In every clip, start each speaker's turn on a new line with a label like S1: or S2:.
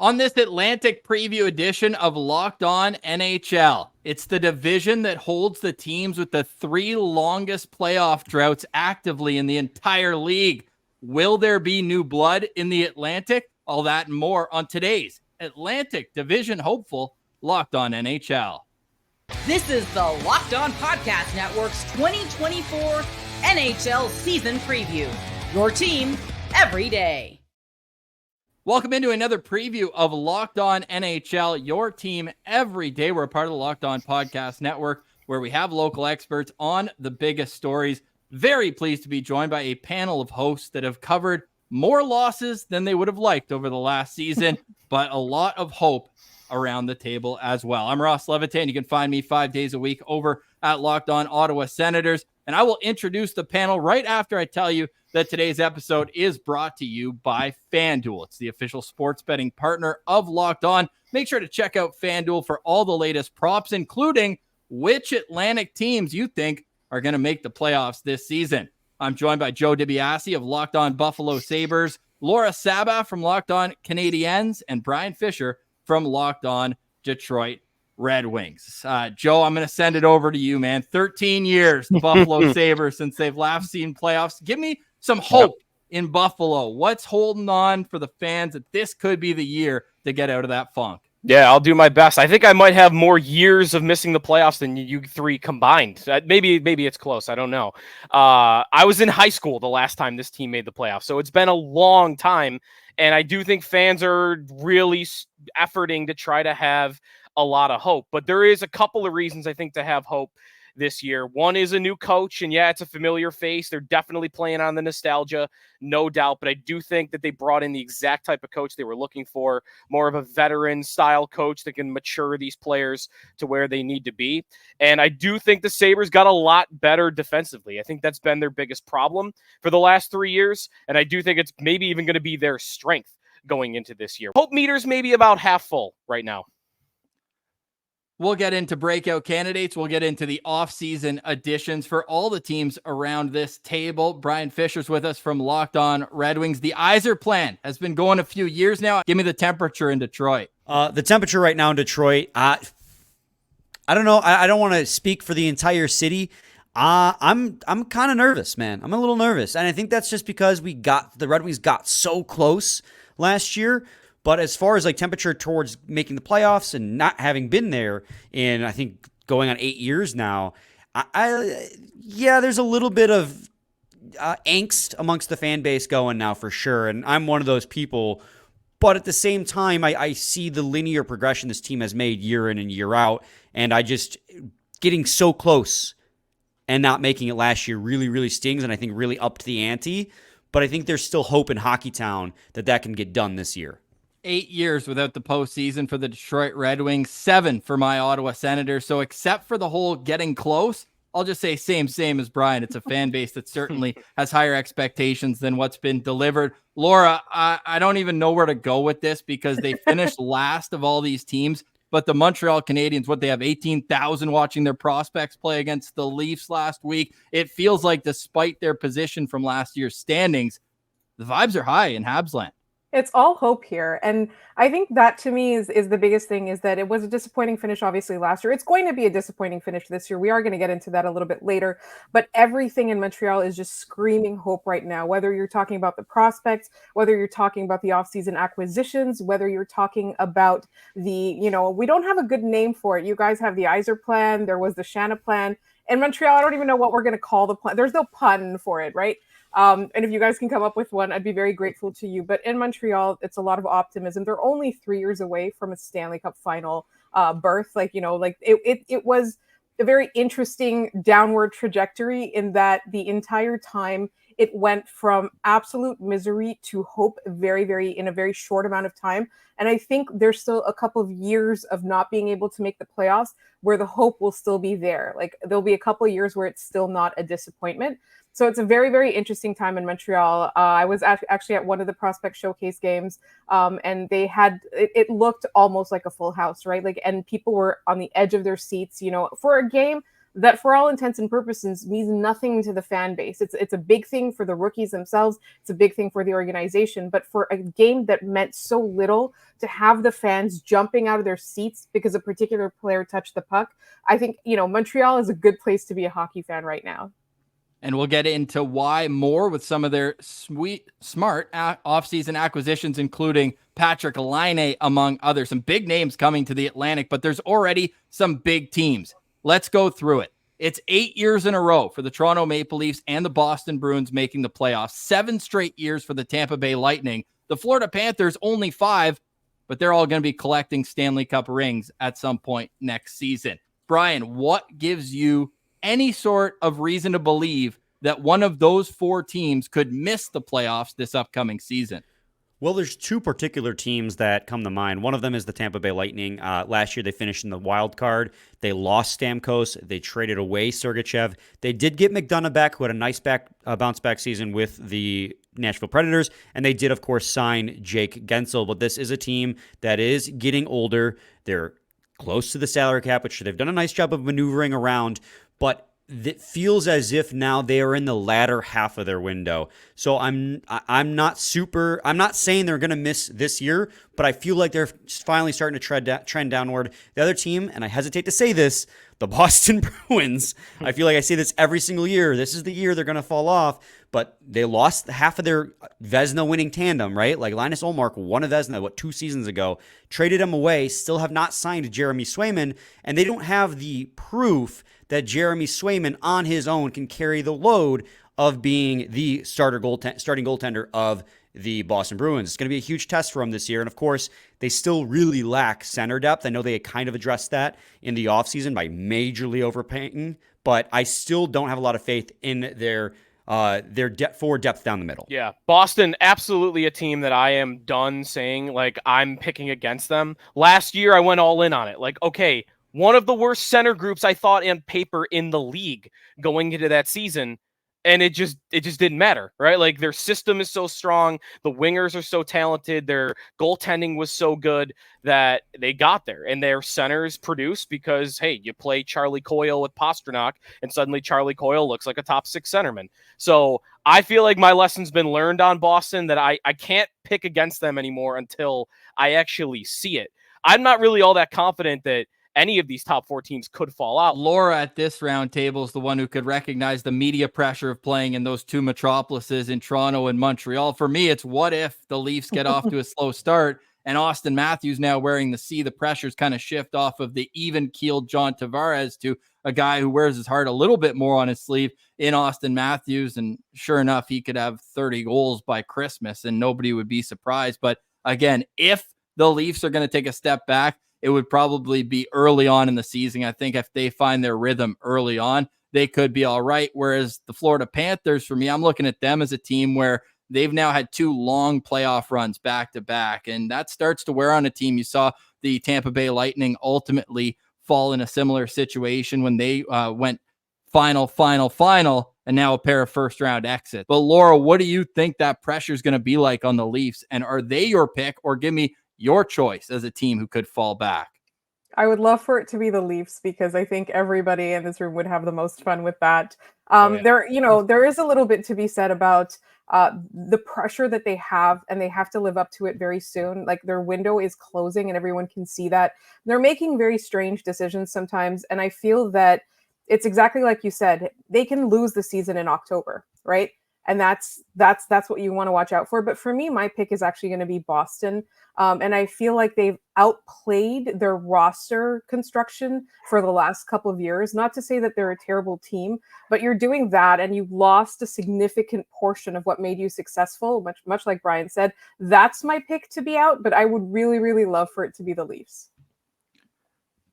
S1: On this Atlantic preview edition of Locked On NHL, it's the division that holds the teams with the 3 longest playoff droughts actively in the entire league. Will there be new blood in the Atlantic? All that and more on today's Atlantic Division Hopeful Locked On NHL.
S2: This is the Locked On Podcast Network's 2024 NHL Season Preview. Your team every day.
S1: Welcome into another preview of Locked On NHL, your team every day. We're a part of the Locked On Podcast Network, where we have local experts on the biggest stories. Very pleased to be joined by a panel of hosts that have covered more losses than they would have liked over the last season, but a lot of hope around the table as well. I'm Ross Levitan. You can find me 5 days a week over at Locked On Ottawa Senators, and I will introduce the panel right after I tell you that today's episode is brought to you by FanDuel. It's the official sports betting partner of Locked On. Make sure to check out FanDuel for all the latest props, including which Atlantic teams you think are going to make the playoffs this season. I'm joined by Joe DiBiase of Locked On Buffalo Sabres, Laura Saba from Locked On Canadiens, and Brian Fisher from Locked On Detroit Red Wings. Joe, I'm going to send it over to you, man. 13 years, the Buffalo Sabres, since they've last seen playoffs. Give me some hope in Buffalo. What's holding on for the fans that this could be the year to get out of that funk?
S3: Yeah, I'll do my best. I think I might have more years of missing the playoffs than you three combined. Maybe it's close. I don't know. I was in high school the last time this team made the playoffs, so it's been a long time. And I do think fans are really efforting to try to have a lot of hope. But there is a couple of reasons, I think, to have hope this year. One is a new coach, and yeah, it's a familiar face. They're definitely playing on the nostalgia, no doubt, but I do think that they brought in the exact type of coach they were looking for, more of a veteran style coach that can mature these players to where they need to be. And I do think the Sabres got a lot better defensively. I think that's been their biggest problem for the last 3 years, and I do think it's maybe even going to be their strength going into this year. Hope meter's maybe about half full right now.
S1: We'll get into breakout candidates. We'll get into the offseason additions for all the teams around this table. Brian Fisher's with us from Locked On Red Wings. The Yzer-Plan has been going a few years now. Give me the temperature in Detroit.
S4: The temperature right now in Detroit, I don't know. I don't want to speak for the entire city. I'm kind of nervous, man. I'm a little nervous. And I think that's just because the Red Wings got so close last year. But as far as like temperature towards making the playoffs and not having been there in, I think, going on 8 years now, there's a little bit of angst amongst the fan base going now for sure. And I'm one of those people. But at the same time, I see the linear progression this team has made year in and year out. And I just getting so close and not making it last year really, really stings. And I think really upped the ante. But I think there's still hope in Hockeytown that can get done this year.
S1: 8 years without the postseason for the Detroit Red Wings, 7 for my Ottawa Senators. So except for the whole getting close, I'll just say same as Brian. It's a fan base that certainly has higher expectations than what's been delivered. Laura, I don't even know where to go with this because they finished last of all these teams. But the Montreal Canadiens, they have 18,000 watching their prospects play against the Leafs last week. It feels like despite their position from last year's standings, the vibes are high in Habs land.
S5: It's all hope here. And I think that to me is the biggest thing, is that it was a disappointing finish, obviously, last year. It's going to be a disappointing finish this year. We are going to get into that a little bit later. But everything in Montreal is just screaming hope right now, whether you're talking about the prospects, whether you're talking about the offseason acquisitions, whether you're talking about we don't have a good name for it. You guys have the Yzer-Plan. There was the Shanna-Plan. In Montreal, I don't even know what we're going to call the plan. There's no pun for it, right? And if you guys can come up with one, I'd be very grateful to you. But in Montreal, it's a lot of optimism. They're only 3 years away from a Stanley Cup final berth. It was a very interesting downward trajectory in that the entire time it went from absolute misery to hope in a very short amount of time. And I think there's still a couple of years of not being able to make the playoffs where the hope will still be there. Like there'll be a couple of years where it's still not a disappointment. So it's a very, very interesting time in Montreal. I was actually at one of the prospect showcase games, and they had it looked almost like a full house, right? And people were on the edge of their seats, for a game that for all intents and purposes means nothing to the fan base. It's a big thing for the rookies themselves. It's a big thing for the organization. But for a game that meant so little, to have the fans jumping out of their seats because a particular player touched the puck, I think, Montreal is a good place to be a hockey fan right now.
S1: And we'll get into why more with some of their smart offseason acquisitions, including Patrick Laine, among others. Some big names coming to the Atlantic, but there's already some big teams. Let's go through it. It's 8 years in a row for the Toronto Maple Leafs and the Boston Bruins making the playoffs. 7 straight years for the Tampa Bay Lightning. The Florida Panthers, only 5, but they're all going to be collecting Stanley Cup rings at some point next season. Brian, what gives you any sort of reason to believe that one of those 4 teams could miss the playoffs this upcoming season?
S4: Well, there's 2 particular teams that come to mind. One of them is the Tampa Bay Lightning. Last year, they finished in the wild card. They lost Stamkos. They traded away Sergachev. They did get McDonough back, who had a nice bounce-back season with the Nashville Predators. And they did, of course, sign Jake Gensel. But this is a team that is getting older. They're close to the salary cap, which they've done a nice job of maneuvering around. But it feels as if now they are in the latter half of their window. So I'm not saying they're going to miss this year, but I feel like they're finally starting to trend downward. The other team, and I hesitate to say this, the Boston Bruins, I feel like I say this every single year. This is the year they're going to fall off, but they lost half of their Vezina winning tandem, right? Like Linus Ullmark won a Vezina, 2 seasons ago, traded him away, still have not signed Jeremy Swayman, and they don't have the proof that Jeremy Swayman on his own can carry the load of being the starting goaltender of the Boston Bruins. It's going to be a huge test for them this year. And of course, they still really lack center depth. I know they kind of addressed that in the offseason by majorly overpaying, but I still don't have a lot of faith in their forward depth down the middle.
S3: Yeah, Boston, absolutely a team that I am done saying, like, I'm picking against them. Last year, I went all in on it. Like, okay, one of the worst center groups I thought on paper in the league going into that season, and it just didn't matter, right? Like their system is so strong, the wingers are so talented, their goaltending was so good that they got there, and their centers produced because, hey, you play Charlie Coyle with Pastrnak, and suddenly Charlie Coyle looks like a top 6 centerman. So I feel like my lesson's been learned on Boston, that I can't pick against them anymore until I actually see it. I'm not really all that confident that any of these top 4 teams could fall out.
S1: Laura at this round table is the one who could recognize the media pressure of playing in those 2 metropolises in Toronto and Montreal. For me, it's what if the Leafs get off to a slow start and Austin Matthews now wearing the C, the pressures kind of shift off of the even-keeled John Tavares to a guy who wears his heart a little bit more on his sleeve in Austin Matthews. And sure enough, he could have 30 goals by Christmas and nobody would be surprised. But again, if the Leafs are going to take a step back, it would probably be early on in the season. I think if they find their rhythm early on, they could be all right. Whereas the Florida Panthers, for me, I'm looking at them as a team where they've now had 2 long playoff runs back to back, and that starts to wear on a team. You saw the Tampa Bay Lightning ultimately fall in a similar situation when they went final, and now a pair of first-round exits. But Laura, what do you think that pressure is going to be like on the Leafs? And are they your pick, or give me your choice as a team who could fall back?
S5: I would love for it to be the Leafs because I think everybody in this room would have the most fun with that. There is a little bit to be said about the pressure that they have, and they have to live up to it very soon. Like their window is closing and everyone can see that. They're making very strange decisions sometimes. And I feel that it's exactly like you said, they can lose the season in October, right? And that's what you want to watch out for. But for me, my pick is actually going to be Boston. And I feel like they've outplayed their roster construction for the last couple of years. Not to say that they're a terrible team, but you're doing that and you've lost a significant portion of what made you successful, much like Brian said. That's my pick to be out, but I would really, really love for it to be the Leafs.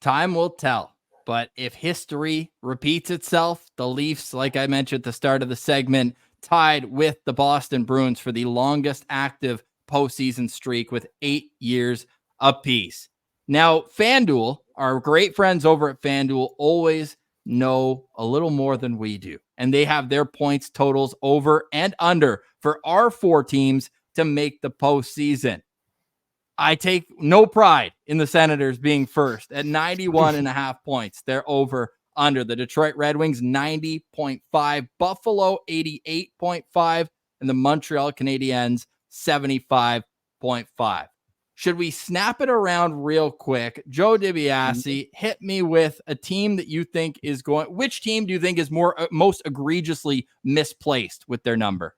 S1: Time will tell. But if history repeats itself, the Leafs, like I mentioned at the start of the segment, tied with the Boston Bruins for the longest active postseason streak with 8 years apiece. Now, FanDuel, our great friends over at FanDuel, always know a little more than we do. And they have their points totals over and under for our 4 teams to make the postseason. I take no pride in the Senators being first at 91.5 points. They're over under. The Detroit Red Wings 90.5, Buffalo 88.5, and the Montreal Canadiens 75.5. Should we snap it around real quick? Joe DiBiase, hit me with a team that you think is going. Which team do you think is most egregiously misplaced with their number?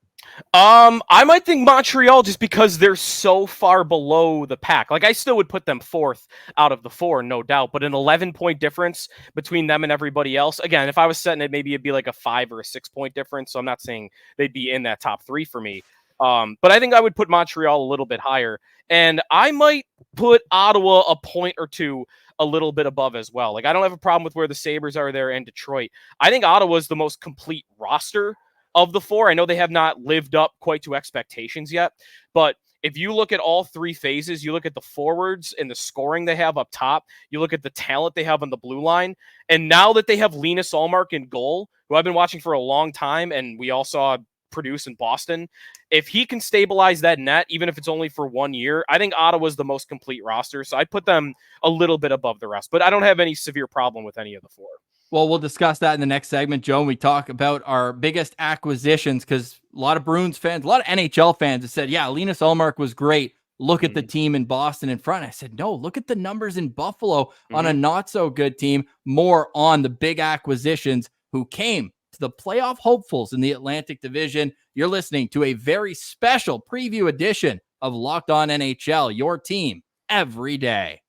S3: I might think Montreal just because they're so far below the pack. Like, I still would put them fourth out of the four, no doubt, but an 11-point difference between them and everybody else. Again, if I was setting it, maybe it'd be like a 5 or a 6-point difference. So I'm not saying they'd be in that top three for me. But I think I would put Montreal a little bit higher, and I might put Ottawa a point or two a little bit above as well. Like, I don't have a problem with where the Sabres are there and Detroit. I think Ottawa's the most complete roster of the four. I know they have not lived up quite to expectations yet, but if you look at all three phases, you look at the forwards and the scoring they have up top, you look at the talent they have on the blue line, and now that they have Linus Ullmark in goal, who I've been watching for a long time, and we all saw produce in Boston, if he can stabilize that net, even if it's only for 1 year, I think Ottawa's the most complete roster, so I'd put them a little bit above the rest, but I don't have any severe problem with any of the four.
S1: Well, we'll discuss that in the next segment, Joe, and we talk about our biggest acquisitions, because a lot of Bruins fans, a lot of NHL fans have said, yeah, Linus Ullmark was great. Look at the team in Boston in front. I said, no, look at the numbers in Buffalo on a not-so-good team. More on the big acquisitions who came to the playoff hopefuls in the Atlantic Division. You're listening to a very special preview edition of Locked On NHL, your team every day.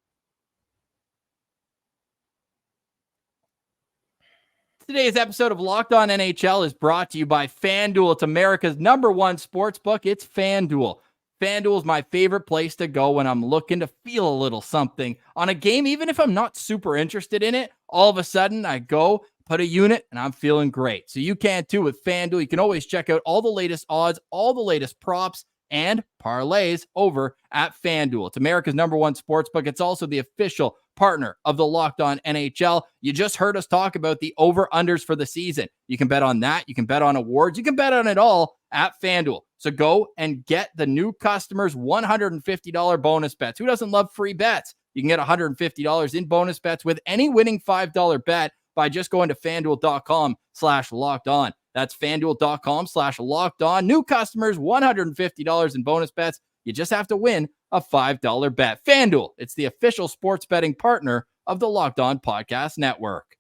S1: Today's episode of Locked On NHL is brought to you by FanDuel. It's America's #1 sports book. It's FanDuel. FanDuel is my favorite place to go when I'm looking to feel a little something on a game, even if I'm not super interested in it. All of a sudden, I go, put a unit, and I'm feeling great. So you can too with FanDuel. You can always check out all the latest odds, all the latest props, and parlays over at FanDuel. It's America's #1 sportsbook. It's also the official partner of the Locked On NHL. You just heard us talk about the over-unders for the season. You can bet on that. You can bet on awards. You can bet on it all at FanDuel. So go and get the new customers $150 bonus bets. Who doesn't love free bets? You can get $150 in bonus bets with any winning $5 bet by just going to FanDuel.com/locked-on. That's FanDuel.com/locked-on. New customers, $150 in bonus bets. You just have to win a $5 bet. FanDuel, it's the official sports betting partner of the Locked On Podcast Network.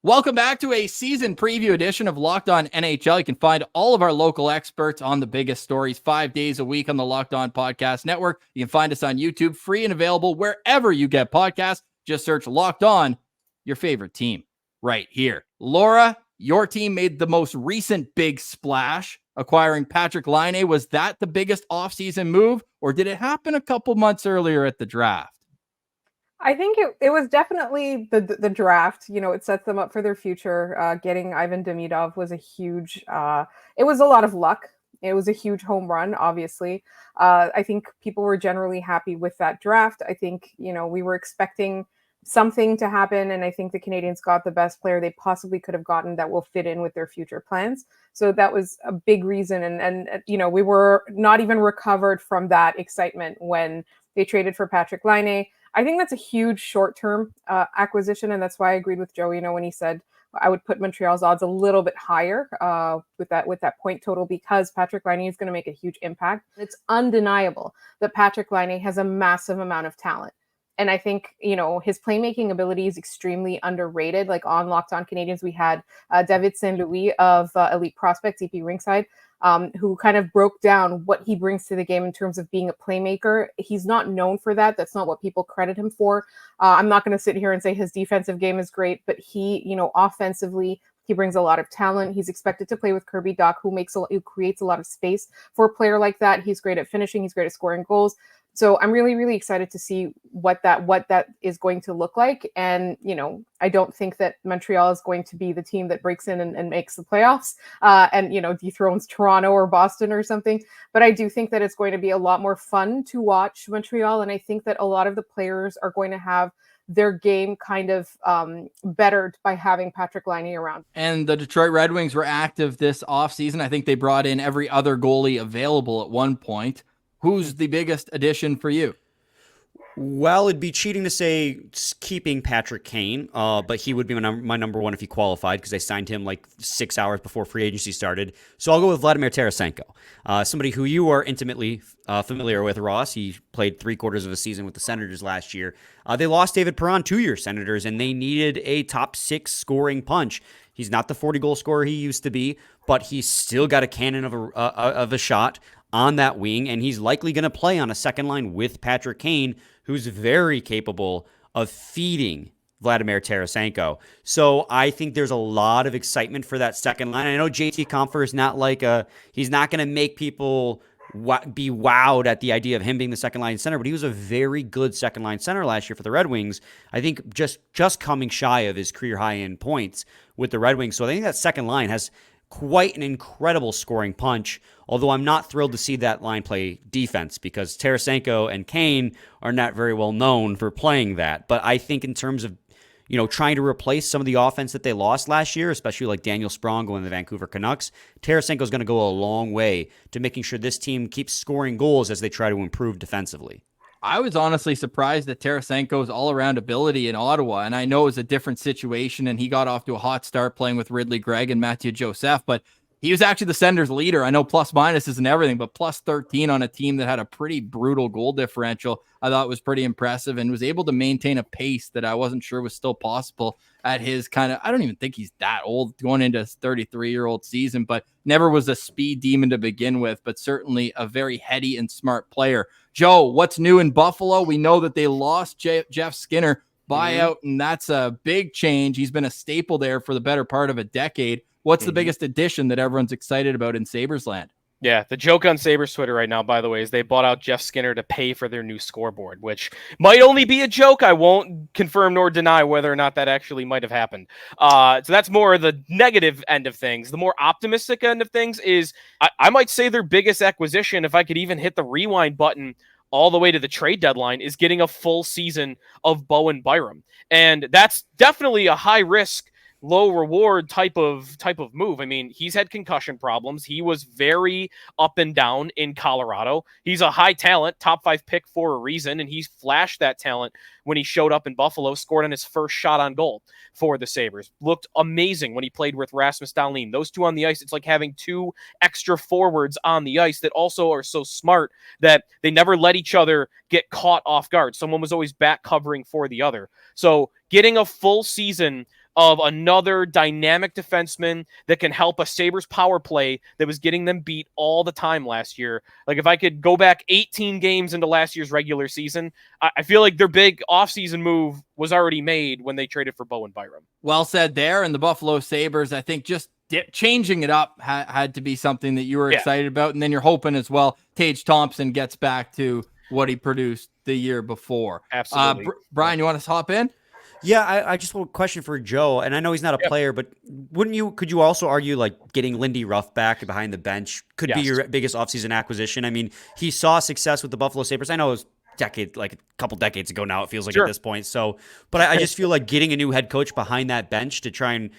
S1: Welcome back to a season preview edition of Locked On NHL. You can find all of our local experts on the biggest stories 5 days a week on the Locked On Podcast Network. You can find us on YouTube, free and available wherever you get podcasts. Just search Locked On, your favorite team, right here. Laura, your team made the most recent big splash, acquiring Patrik Laine. Was that the biggest offseason move, or did it happen a couple months earlier at the draft?
S5: I think it was definitely the draft. You know, it sets them up for their future. Getting Ivan Demidov was a huge, it was a lot of luck. It was a huge home run, obviously. I think people were generally happy with that draft. I think, you know, we were expecting something to happen, and I think the Canadiens got the best player they possibly could have gotten that will fit in with their future plans. So that was a big reason. And you know, we were not even recovered from that excitement when they traded for Patrik Laine. I think that's a huge short-term acquisition, and that's why I agreed with Joe, you know, when he said I would put Montreal's odds a little bit higher with that point total, because Patrik Laine is going to make a huge impact. It's undeniable that Patrik Laine has a massive amount of talent. And I think, you know, his playmaking ability is extremely underrated. Like on Locked On Canadiens, we had David St. Louis of Elite Prospects, EP Ringside, who kind of broke down what he brings to the game in terms of being a playmaker. He's not known for that. That's not what people credit him for. I'm not going to sit here and say his defensive game is great, but he, you know, offensively, he brings a lot of talent. He's expected to play with Kirby Dach, who creates a lot of space for a player like that. He's great at finishing. He's great at scoring goals. So I'm really, really excited to see what that is going to look like. And, you know, I don't think that Montreal is going to be the team that breaks in and makes the playoffs and, you know, dethrones Toronto or Boston or something. But I do think that it's going to be a lot more fun to watch Montreal. And I think that a lot of the players are going to have their game kind of bettered by having Patrik Laine around.
S1: And the Detroit Red Wings were active this offseason. I think they brought in every other goalie available at one point. Who's the biggest addition for you?
S4: Well, it'd be cheating to say keeping Patrick Kane, but he would be my number one if he qualified because they signed him like 6 hours before free agency started. So I'll go with Vladimir Tarasenko, somebody who you are intimately familiar with, Ross. He played 3/4 of a season with the Senators last year. They lost David Perron to your Senators, and they needed a top 6 scoring punch. He's not the 40-goal scorer he used to be, but he's still got a cannon of a shot on that wing, and he's likely going to play on a second line with Patrick Kane, who's very capable of feeding Vladimir Tarasenko. So I think there's a lot of excitement for that second line. I know JT Compher is not he's not going to make people be wowed at the idea of him being the second line center, but he was a very good second line center last year for the Red Wings. I think just coming shy of his career high in points with the Red Wings. So I think that second line has quite an incredible scoring punch, although I'm not thrilled to see that line play defense because Tarasenko and Kane are not very well known for playing that. But I think in terms of, trying to replace some of the offense that they lost last year, especially like Daniel Sprong going to the Vancouver Canucks, Tarasenko is going to go a long way to making sure this team keeps scoring goals as they try to improve defensively.
S1: I was honestly surprised at Tarasenko's all-around ability in Ottawa, and I know it was a different situation, and he got off to a hot start playing with Ridley Gregg and Matthew Joseph, but he was actually the Senators' leader. I know plus-minus isn't everything, but plus 13 on a team that had a pretty brutal goal differential, I thought was pretty impressive, and was able to maintain a pace that I wasn't sure was still possible at his I don't even think he's that old, going into his 33-year-old season, but never was a speed demon to begin with, but certainly a very heady and smart player. Joe, what's new in Buffalo? We know that they lost Jeff Skinner buyout, and that's a big change. He's been a staple there for the better part of a decade. What's the biggest addition that everyone's excited about in Sabres land?
S3: Yeah, the joke on Sabres Twitter right now, by the way, is they bought out Jeff Skinner to pay for their new scoreboard, which might only be a joke. I won't confirm nor deny whether or not that actually might have happened. So that's more the negative end of things. The more optimistic end of things is, I might say their biggest acquisition, if I could even hit the rewind button all the way to the trade deadline, is getting a full season of Bowen Byram. And that's definitely a high risk, low reward type of move. I mean, he's had concussion problems. He was very up and down in Colorado. He's a high talent, top 5 pick for a reason, and he's flashed that talent when he showed up in Buffalo, scored on his first shot on goal for the Sabres. Looked amazing when he played with Rasmus Dahlin. Those two on the ice, it's like having 2 extra forwards on the ice that also are so smart that they never let each other get caught off guard. Someone was always back covering for the other. So getting a full season of another dynamic defenseman that can help a Sabres power play that was getting them beat all the time last year. Like, if I could go back 18 games into last year's regular season, I feel like their big offseason move was already made when they traded for Bowen Byram.
S1: Well said there. And the Buffalo Sabres, I think just changing it up had to be something that you were excited about. And then you're hoping as well Tage Thompson gets back to what he produced the year before.
S3: Absolutely.
S1: Brian, you want us to hop in?
S4: Yeah, I just have a question for Joe, and I know he's not a player, but could you also argue like getting Lindy Ruff back behind the bench could be your biggest offseason acquisition? I mean, he saw success with the Buffalo Sabres. I know it was a couple decades ago now, it feels like at this point. So, but I just feel like getting a new head coach behind that bench to try and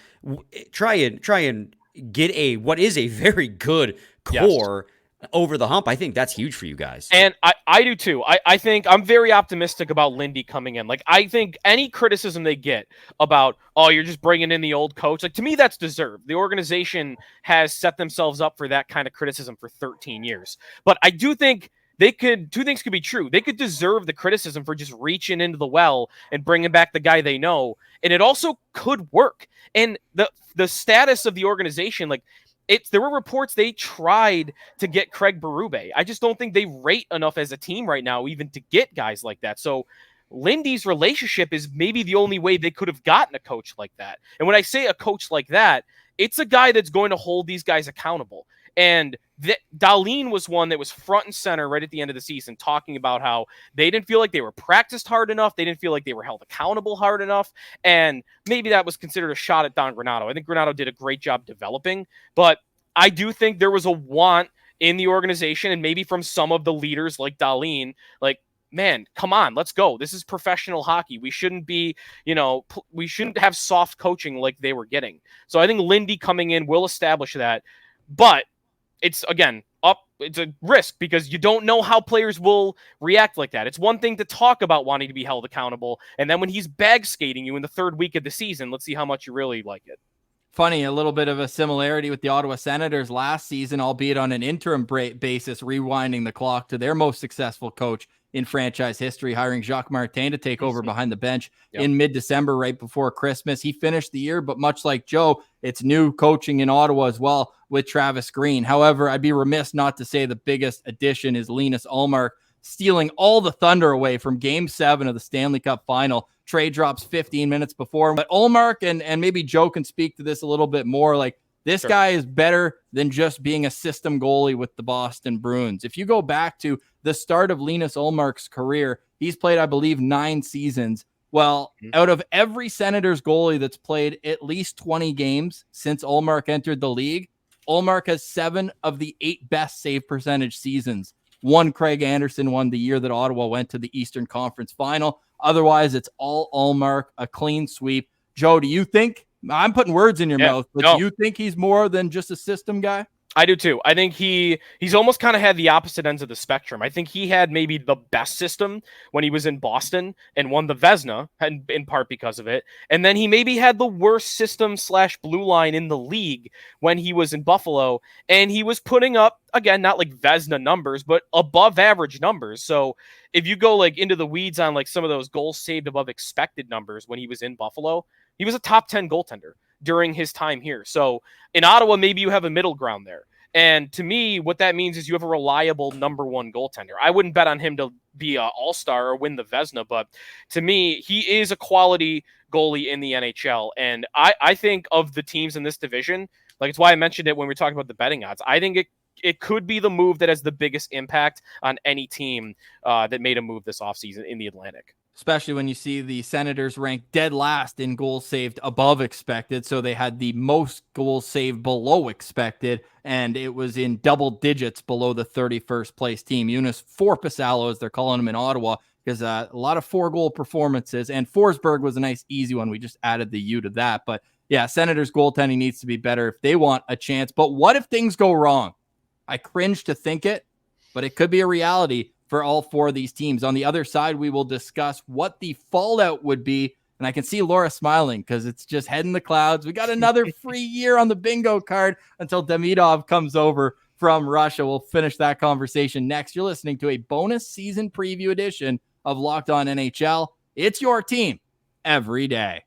S4: get what is a very good core over the hump. I think that's huge for you guys.
S3: And I do too. I think I'm very optimistic about Lindy coming in. Like, I think any criticism they get about, oh, you're just bringing in the old coach, like, to me, that's deserved. The organization has set themselves up for that kind of criticism for 13 years. But I do think two things could be true. They could deserve the criticism for just reaching into the well and bringing back the guy they know. And it also could work. And the status of the organization, like, there were reports they tried to get Craig Berube. I just don't think they rate enough as a team right now even to get guys like that. So Lindy's relationship is maybe the only way they could have gotten a coach like that. And when I say a coach like that, it's a guy that's going to hold these guys accountable. And Dahlin was one that was front and center right at the end of the season, talking about how they didn't feel like they were practiced hard enough. They didn't feel like they were held accountable hard enough. And maybe that was considered a shot at Don Granato. I think Granato did a great job developing, but I do think there was a want in the organization, and maybe from some of the leaders like Dahlin, like, man, come on, let's go. This is professional hockey. We shouldn't be, we shouldn't have soft coaching like they were getting. So I think Lindy coming in will establish that. But it's, again, up it's a risk because you don't know how players will react like that. It's one thing to talk about wanting to be held accountable, and then when he's bag skating you in the third week of the season, let's see how much you really like it.
S1: Funny, a little bit of a similarity with the Ottawa Senators last season, albeit on an interim basis, rewinding the clock to their most successful coach in franchise history, hiring Jacques Martin to take over behind the bench in mid-December, right before Christmas. He finished the year, but much like Joe, it's new coaching in Ottawa as well with Travis Green. However, I'd be remiss not to say the biggest addition is Linus Ullmark, stealing all the thunder away from Game 7 of the Stanley Cup Final. Trade drops 15 minutes before. But Ullmark, and maybe Joe can speak to this a little bit more, like this guy is better than just being a system goalie with the Boston Bruins. If you go back to the start of Linus Ullmark's career, he's played, I believe, 9 seasons. Well, out of every Senators goalie that's played at least 20 games since Ullmark entered the league, Ullmark has 7 of the 8 best save percentage seasons. One Craig Anderson won the year that Ottawa went to the Eastern Conference Final. Otherwise, it's all Ullmark, a clean sweep. Joe, do you think, I'm putting words in your mouth, but do you think he's more than just a system guy?
S3: I do too. I think he's almost kind of had the opposite ends of the spectrum. I think he had maybe the best system when he was in Boston and won the Vezina, and in part because of it. And then he maybe had the worst system / blue line in the league when he was in Buffalo, and he was putting up, again, not like Vezina numbers, but above average numbers. So if you go like into the weeds on like some of those goals saved above expected numbers when he was in Buffalo, he was a top 10 goaltender during his time here. So in Ottawa, maybe you have a middle ground there. And to me, what that means is you have a reliable number 1 goaltender. I wouldn't bet on him to be an all-star or win the Vezina, but to me, he is a quality goalie in the NHL. And I think of the teams in this division, like it's why I mentioned it when we were talking about the betting odds. I think it could be the move that has the biggest impact on any team that made a move this offseason in the Atlantic.
S1: Especially when you see the Senators ranked dead last in goals saved above expected. So they had the most goals saved below expected, and it was in double digits below the 31st place team. Joonas Korpisalo, as they're calling him in Ottawa, because a lot of 4-goal performances. And Forsberg was a nice, easy one. We just added the U to that. But yeah, Senators goaltending needs to be better if they want a chance. But what if things go wrong? I cringe to think it, but it could be a reality for all 4 of these teams. On the other side, we will discuss what the fallout would be. And I can see Laura smiling because it's just head in the clouds. We got another free year on the bingo card until Demidov comes over from Russia. We'll finish that conversation next. You're listening to a bonus season preview edition of Locked On NHL. It's your team every day.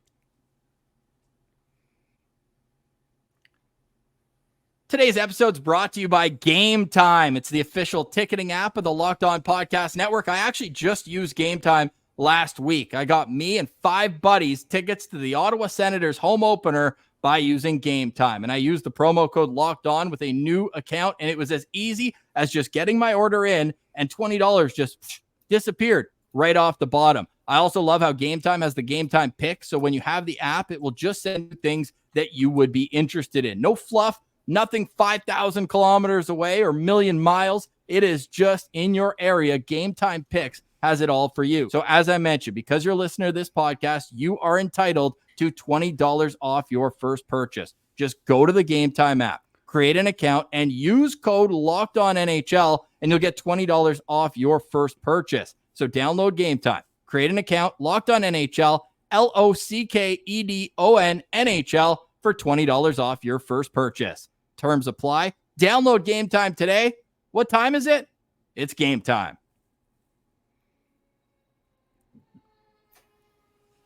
S1: Today's episode is brought to you by Game Time. It's the official ticketing app of the Locked On Podcast Network. I actually just used Game Time last week. I got me and 5 buddies tickets to the Ottawa Senators home opener by using Game Time. And I used the promo code Locked On with a new account, and it was as easy as just getting my order in, and $20 just disappeared right off the bottom. I also love how Game Time has the Game Time pick. So when you have the app, it will just send you things that you would be interested in. No fluff. Nothing 5,000 kilometers away or million miles. It is just in your area. Game Time Picks has it all for you. So as I mentioned, because you're a listener to this podcast, you are entitled to $20 off your first purchase. Just go to the Game Time app, create an account, and use code LOCKEDONNHL, and you'll get $20 off your first purchase. So download Game Time, create an account, Locked On NHL, LOCKEDON NHL for $20 off your first purchase. Terms apply. Download Game Time today. What time is it? It's game time.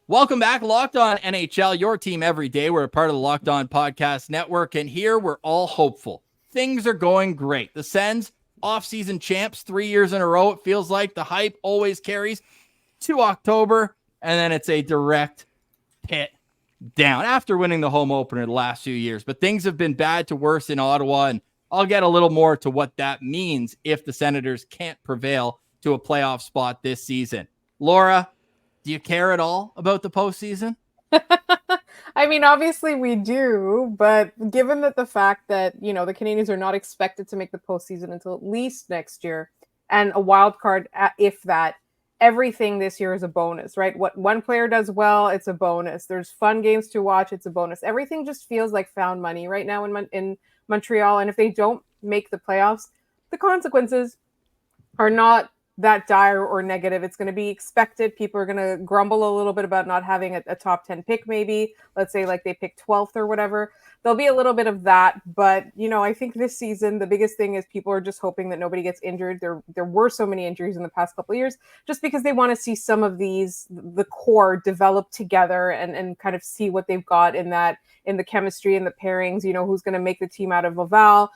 S1: Welcome back, Locked On NHL, your team every day. We're a part of the Locked On Podcast Network, and here we're all hopeful. Things are going great. The Sens, off-season champs 3 years in a row. It feels like the hype always carries to October, and then it's a direct hit down after winning the home opener the last few years. But things have been bad to worse in Ottawa, and I'll get a little more to what that means if the Senators can't prevail to a playoff spot this season. Laura, do you care at all about the postseason?
S5: I mean, obviously we do, but given that the fact that, the Canadiens are not expected to make the postseason until at least next year, and a wild card, if that, everything this year is a bonus, right? What one player does well, it's a bonus. There's fun games to watch, it's a bonus. Everything just feels like found money right now in Montreal. And if they don't make the playoffs, the consequences are not that dire or negative. It's going to be expected. People are going to grumble a little bit about not having a top 10 pick, maybe. Let's say like they pick 12th or whatever. There'll be a little bit of that. But, I think this season, the biggest thing is people are just hoping that nobody gets injured. There were so many injuries in the past couple of years, just because they want to see some of the core develop together and kind of see what they've got in the chemistry and the pairings, who's going to make the team out of Laval.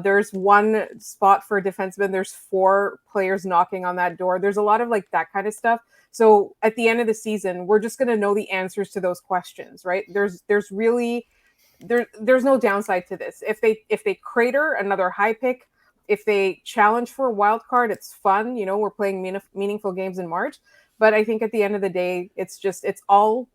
S5: There's one spot for a defenseman. There's 4 players knocking on that door. There's a lot of like that kind of stuff. So at the end of the season, we're just going to know the answers to those questions, right? There's no downside to this. If they crater another high pick, if they challenge for a wild card, it's fun. We're playing meaningful games in March. But I think at the end of the day, it's all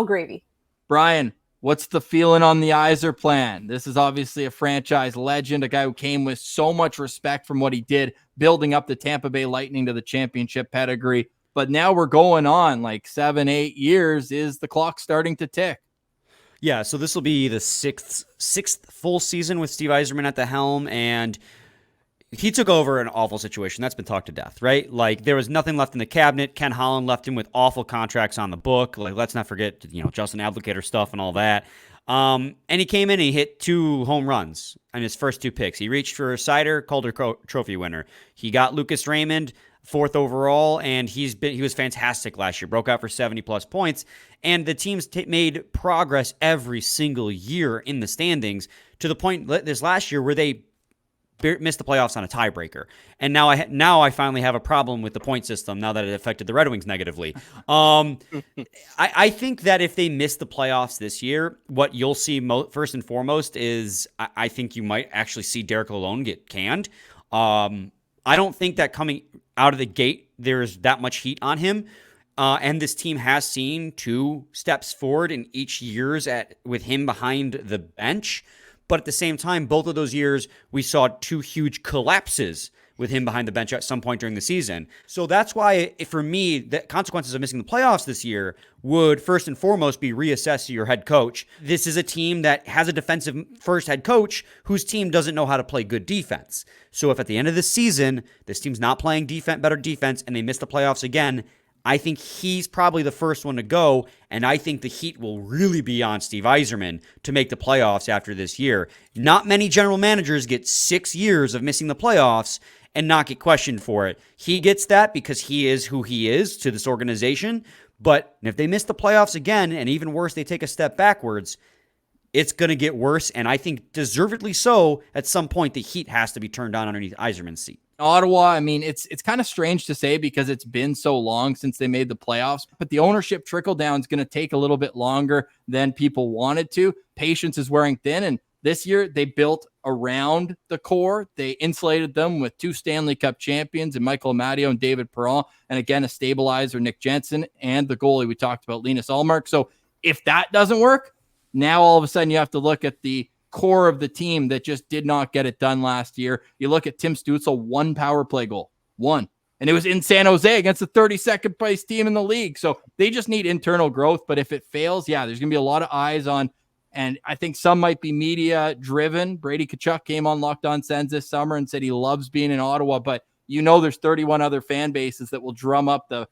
S5: gravy.
S1: Brian, what's the feeling on the Yzer-Plan? This is obviously a franchise legend, a guy who came with so much respect from what he did, building up the Tampa Bay Lightning to the championship pedigree. But now we're going on like 7-8 years. Is the clock starting to tick?
S4: Yeah, so this will be the sixth full season with Steve Yzerman at the helm, and he took over an awful situation. That's been talked to death, right? Like, there was nothing left in the cabinet. Ken Holland left him with awful contracts on the book. Like, let's not forget, Justin Abdelkader stuff and all that. And he came in and he hit 2 home runs on his first 2 picks. He reached for a Cider Calder Trophy winner. He got Lucas Raymond, 4th overall, and he was fantastic last year. Broke out for 70-plus points. And the teams made progress every single year in the standings to the point this last year where they missed the playoffs on a tiebreaker. And now I finally have a problem with the point system now that it affected the Red Wings negatively. I think that if they miss the playoffs this year, what you'll see first and foremost is I think you might actually see Derek Lalonde get canned. I don't think that coming out of the gate there's that much heat on him. And this team has seen 2 steps forward in each years with him behind the bench. But at the same time, both of those years, we saw 2 huge collapses with him behind the bench at some point during the season. So that's why, for me, the consequences of missing the playoffs this year would first and foremost be reassess your head coach. This is a team that has a defensive first head coach whose team doesn't know how to play good defense. So if at the end of the season, this team's not playing better defense and they miss the playoffs again, I think he's probably the first one to go, and I think the heat will really be on Steve Yzerman to make the playoffs after this year. Not many general managers get 6 years of missing the playoffs and not get questioned for it. He gets that because he is who he is to this organization, but if they miss the playoffs again, and even worse, they take a step backwards, it's going to get worse, and I think deservedly so. At some point, the heat has to be turned on underneath Yzerman's seat.
S1: Ottawa, I mean, it's kind of strange to say because it's been so long since they made the playoffs, but the ownership trickle down is going to take a little bit longer than people wanted to. Patience is wearing thin, and this year they built around the core. They insulated them with 2 Stanley Cup champions and Michael Amadio and David Perron, and again, a stabilizer, Nick Jensen, and the goalie we talked about, Linus Ullmark. So if that doesn't work, now all of a sudden you have to look at the core of the team that just did not get it done last year. You look at Tim Stützle, 1 power play goal, 1. And it was in San Jose against the 32nd place team in the league. So they just need internal growth. But if it fails, yeah, there's going to be a lot of eyes on, and I think some might be media driven. Brady Tkachuk came on Locked On Sens this summer and said he loves being in Ottawa, but there's 31 other fan bases that will drum up the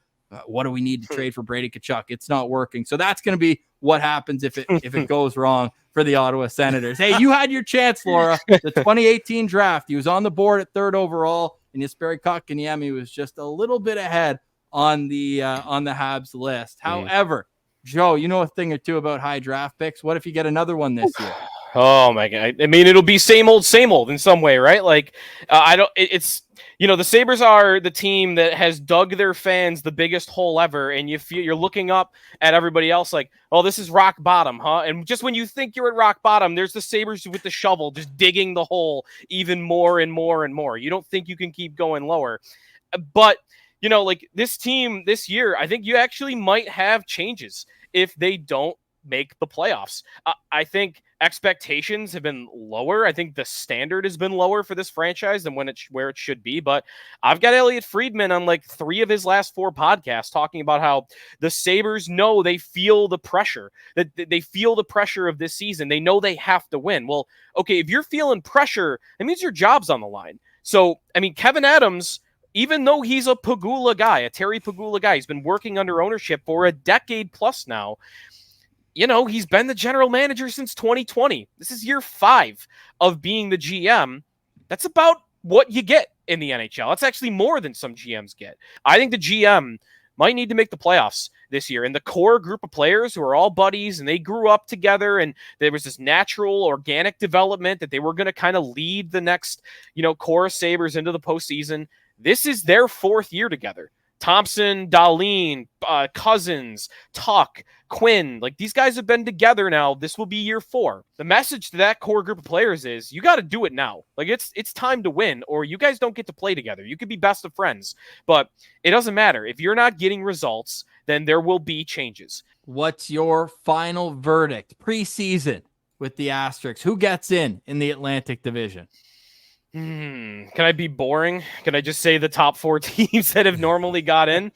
S1: what do we need to trade for Brady Tkachuk? It's not working. So that's going to be what happens if it goes wrong for the Ottawa Senators. Hey, you had your chance, Laura. The 2018 draft, he was on the board at 3rd overall, and Jesperi Kotkaniemi was just a little bit ahead on the Habs list. However, Joe, you know a thing or two about high draft picks. What if you get another one this year?
S3: Oh my God. I mean, it'll be same old in some way, right? Like, the Sabres are the team that has dug their fans the biggest hole ever. And you're looking up at everybody else like, oh, this is rock bottom, huh? And just when you think you're at rock bottom, there's the Sabres with the shovel, just digging the hole even more and more and more. You don't think you can keep going lower, but like this team this year, I think you actually might have changes if they don't make the playoffs. I think expectations have been lower. I think the standard has been lower for this franchise than where it should be. But I've got Elliot Friedman on like 3 of his last 4 podcasts talking about how the Sabres know they feel the pressure, that they feel the pressure of this season. They know they have to win. Well, okay, if you're feeling pressure, it means your job's on the line. So, I mean, Kevin Adams, even though he's a Pagula guy, a Terry Pagula guy, he's been working under ownership for a decade plus now. You know, he's been the general manager since 2020. This is year 5 of being the GM. That's about what you get in the NHL. That's actually more than some GMs get. I think the GM might need to make the playoffs this year. And the core group of players who are all buddies and they grew up together and there was this natural organic development that they were going to kind of lead the next, core of Sabres into the postseason. This is their 4th year together. Thompson, Dahlin, Cousins, Tuck, Quinn, like these guys have been together now. This will be year 4. The message to that core group of players is you got to do it now. Like it's time to win, or you guys don't get to play together. You could be best of friends, but it doesn't matter. If you're not getting results, then there will be changes.
S1: What's your final verdict preseason with the Asterix? Who gets in the Atlantic Division?
S3: Can I be boring? Can I just say the top 4 teams that have normally got in?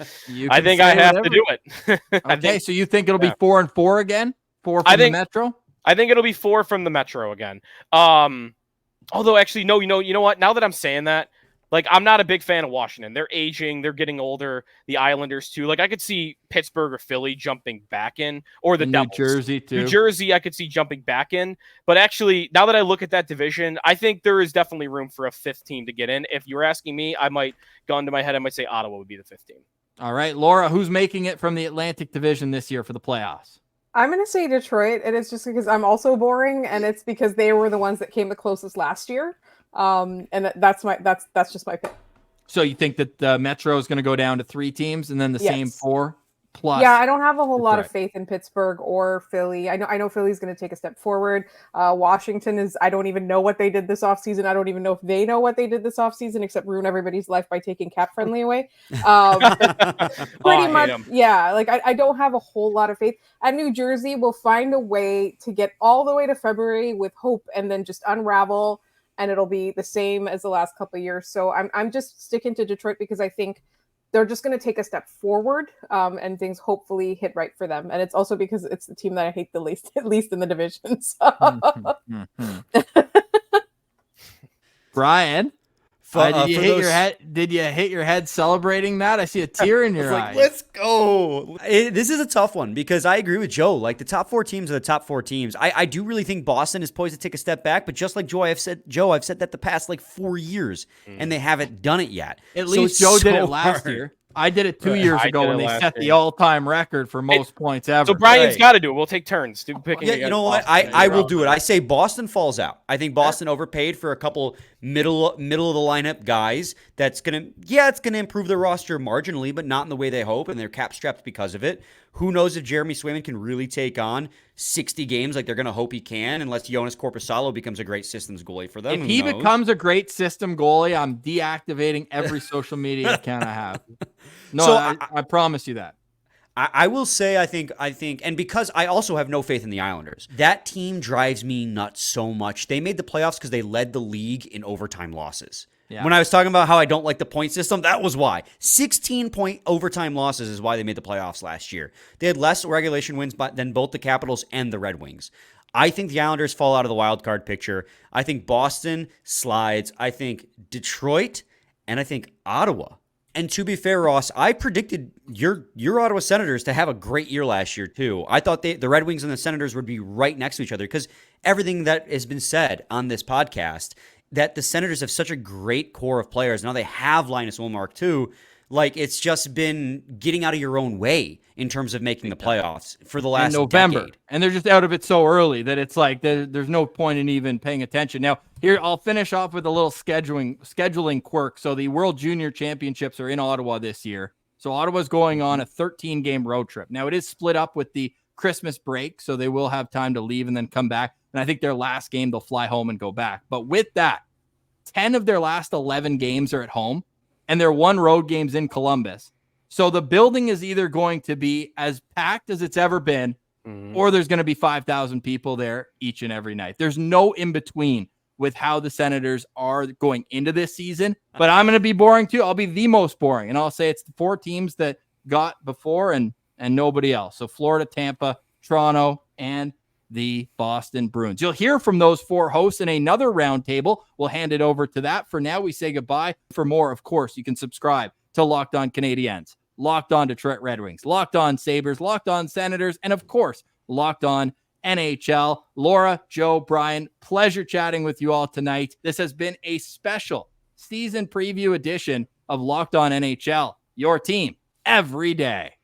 S3: I think I have to do it.
S1: Okay, so you think it'll be 4 and 4 again? 4 from the Metro?
S3: I think it'll be 4 from the Metro again. Although actually, no, you know what? Now that I'm saying that, like, I'm not a big fan of Washington. They're aging. They're getting older. The Islanders, too. Like, I could see Pittsburgh or Philly jumping back in. Or the Devils.
S1: New Jersey, too.
S3: New Jersey, I could see jumping back in. But actually, now that I look at that division, I think there is definitely room for a 5th team to get in. If you're asking me, I might go into my head. I might say Ottawa would be the 5th team.
S1: All right, Laura, who's making it from the Atlantic Division this year for the playoffs?
S5: I'm going to say Detroit, and it's just because I'm also boring, and it's because they were the ones that came the closest last year. And that's just my pick.
S1: So you think that the Metro is going to go down to 3 teams and then the same 4 plus?
S5: Yeah, I don't have a whole lot of faith in Pittsburgh or Philly. I know Philly's going to take a step forward. Washington is, I don't even know what they did this offseason. I don't even know if they know what they did this offseason except ruin everybody's life by taking cap friendly away. Pretty much, yeah, like I don't have a whole lot of faith. And New Jersey will find a way to get all the way to February with hope and then just unravel. And it'll be the same as the last couple of years. So I'm just sticking to Detroit because I think they're just going to take a step forward and things hopefully hit right for them. And it's also because it's the team that I hate the least, at least in the division. So.
S1: Brian, did you hit your head celebrating that? I see a tear in your eye.
S4: Let's go. This is a tough one because I agree with Joe. Like the top 4 teams are the top 4 teams. I do really think Boston is poised to take a step back, but just like Joe, I've said that the past 4 years, and they haven't done it yet.
S1: At least Joe did it last year. I did it 2 years ago when they set the all-time record for most points ever.
S3: So Brian's got to do it. We'll take turns picking.
S4: Yeah, you know what? I will do it. I say Boston falls out. I think Boston overpaid for a couple middle of the lineup guys. It's gonna improve their roster marginally, but not in the way they hope, and they're cap strapped because of it. Who knows if Jeremy Swayman can really take on 60 games like they're going to hope he can, unless Jonas Korpisalo becomes a great systems goalie for them.
S1: If he becomes a great system goalie, I'm deactivating every social media account I have. No, so I promise you that.
S4: I will say I think, and because I also have no faith in the Islanders, that team drives me nuts so much. They made the playoffs because they led the league in overtime losses. Yeah. When I was talking about how I don't like the point system, that was why. 16-point overtime losses is why they made the playoffs last year. They had less regulation wins than both the Capitals and the Red Wings. I think the Islanders fall out of the wild card picture. I think Boston slides. I think Detroit, and I think Ottawa. And to be fair, Ross, I predicted your Ottawa Senators to have a great year last year, too. I thought the Red Wings and the Senators would be right next to each other because everything that has been said on this podcast, that the Senators have such a great core of players. Now they have Linus Ullmark, too. Like, it's just been getting out of your own way in terms of making the playoffs for the last
S1: November.
S4: decade.
S1: And they're just out of it so early that it's like there's no point in even paying attention. Now, here, I'll finish off with a little scheduling quirk. So the World Junior Championships are in Ottawa this year. So Ottawa's going on a 13-game road trip. Now, it is split up with the Christmas break, so they will have time to leave and then come back. And I think their last game, they'll fly home and go back. But with that, 10 of their last 11 games are at home, and their 1 road game's in Columbus. So the building is either going to be as packed as it's ever been, or there's going to be 5,000 people there each and every night. There's no in-between with how the Senators are going into this season. But I'm going to be boring, too. I'll be the most boring, and I'll say it's the 4 teams that got before and nobody else. So Florida, Tampa, Toronto, and the Boston Bruins. You'll hear from those four hosts in another roundtable. We'll hand it over to that. For now, we say goodbye. For more, of course, you can subscribe to Locked On Canadiens, Locked On Detroit Red Wings, Locked On Sabres, Locked On Senators, and of course, Locked On NHL. Laura, Joe, Brian, pleasure chatting with you all tonight. This has been a special season preview edition of Locked On NHL, your team every day.